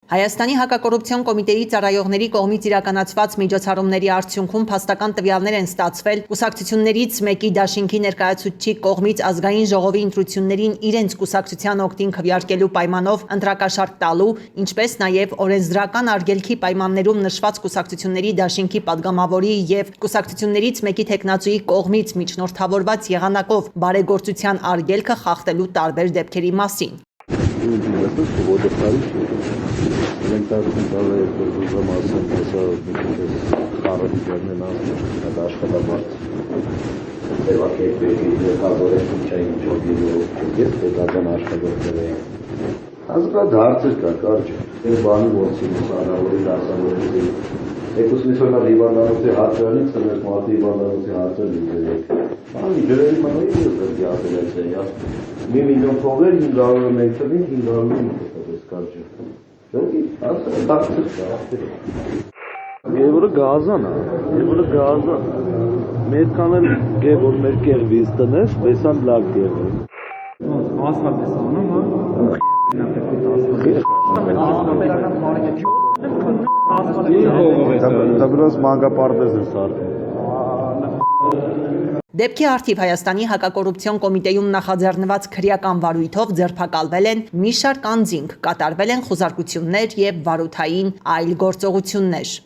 Հայաստանի հակակոռուպցիոն կոմիտեի ծառայողների կողմից իրականացված միջոցառումների արդյունքում փաստական տվյալներ են ստացվել կուսակցություններից մեկի դաշինքի ներկայացուցչի կողմից ազգային ժողովի ընտրություններին իրենց կուսակցության օգտին քվեարկելու պայմանով ընտրակաշառք տալու, ինչպես նաև օրենսդրական արգելքի պայմաններում նշված կուսակցությունների դաշինքի падգամավորի եւ կուսակցություններից մեկի տեխնացուի կողմից միջնորդավորված եղանակով բարեգործության արգելքը խախտելու տարբեր դեպքերի մասին։ Եվրո գազանա, մեր կանել գևոր մեր կեղվից տնես, բեսան լավ գևոր։ Ասfalt է սանում, Դաբրոս մանգապարտեզ է սարդը։ Դեպքի արդիվ Հայաստանի հակակոռուպցիոն կոմիտեում նախաձեռնված քրեական վարույթով ձերբակալվել են մի շարք անձինք, կատարվել են խուզարկություններ եւ վարութային այլ գործողություններ։